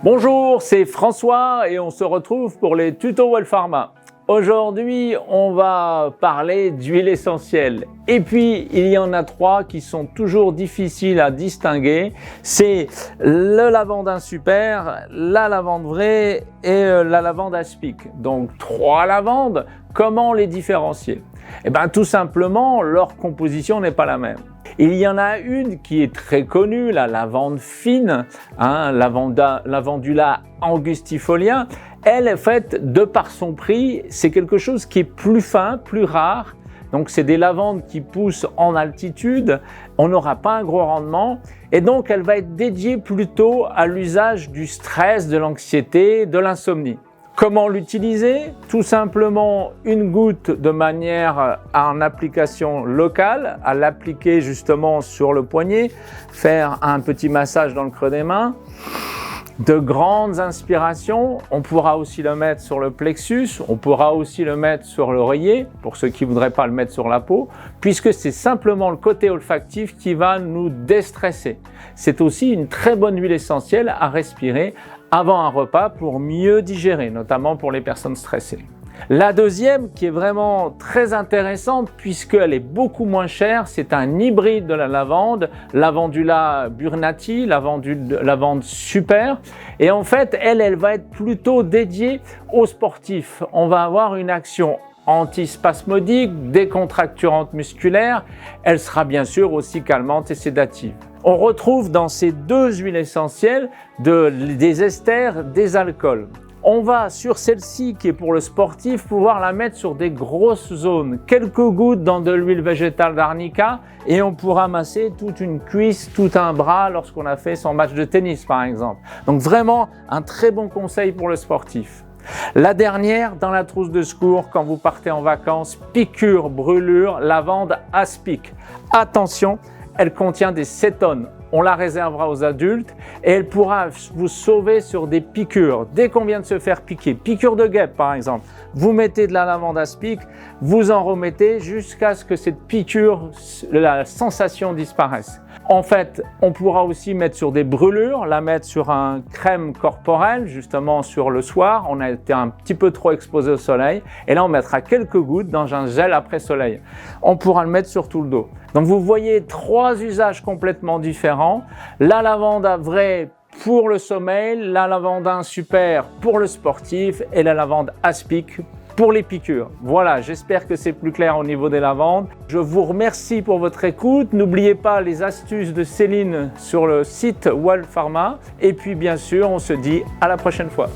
Bonjour, c'est François et on se retrouve pour les tutos Wellpharma. Aujourd'hui, on va parler d'huile essentielle. Et puis, il y en a trois qui sont toujours difficiles à distinguer. C'est le lavandin super, la lavande vraie et la lavande aspic. Donc, trois lavandes, comment les différencier? Eh bien, tout simplement, leur composition n'est pas la même. Il y en a une qui est très connue, la lavande fine, Lavandula angustifolia. Elle est faite, de par son prix, c'est quelque chose qui est plus fin, plus rare. Donc c'est des lavandes qui poussent en altitude, on n'aura pas un gros rendement et donc elle va être dédiée plutôt à l'usage du stress, de l'anxiété, de l'insomnie. Comment l'utiliser? Tout simplement une goutte de manière en application locale, à l'appliquer justement sur le poignet, faire un petit massage dans le creux des mains. De grandes inspirations, on pourra aussi le mettre sur le plexus, on pourra aussi le mettre sur l'oreiller, pour ceux qui ne voudraient pas le mettre sur la peau, puisque c'est simplement le côté olfactif qui va nous déstresser. C'est aussi une très bonne huile essentielle à respirer avant un repas pour mieux digérer, notamment pour les personnes stressées. La deuxième, qui est vraiment très intéressante puisqu'elle est beaucoup moins chère, c'est un hybride de la lavande, Lavandula burnati, lavande super. Et en fait, elle va être plutôt dédiée aux sportifs. On va avoir une action antispasmodique, décontracturante musculaire. Elle sera bien sûr aussi calmante et sédative. On retrouve dans ces deux huiles essentielles des esters, des alcools. On va sur celle-ci qui est pour le sportif pouvoir la mettre sur des grosses zones, quelques gouttes dans de l'huile végétale d'arnica et on pourra masser toute une cuisse, tout un bras lorsqu'on a fait son match de tennis par exemple. Donc vraiment un très bon conseil pour le sportif. La dernière, dans la trousse de secours, quand vous partez en vacances, piqûre, brûlure, lavande aspic. Attention, elle contient des cétones. On la réservera aux adultes et elle pourra vous sauver sur des piqûres. Dès qu'on vient de se faire piquer, piqûre de guêpe par exemple, vous mettez de la lavande aspic, vous en remettez jusqu'à ce que cette piqûre, la sensation disparaisse. En fait, on pourra aussi mettre sur des brûlures, la mettre sur un crème corporelle, justement sur le soir. On a été un petit peu trop exposé au soleil. Et là, on mettra quelques gouttes dans un gel après soleil. On pourra le mettre sur tout le dos. Donc, vous voyez trois usages complètement différents. La lavande vraie pour le sommeil, la lavandin super pour le sportif et la lavande aspic pour les piqûres. Voilà, j'espère que c'est plus clair au niveau des lavandes. Je vous remercie pour votre écoute. N'oubliez pas les astuces de Céline sur le site Wellpharma. Et puis bien sûr, on se dit à la prochaine fois.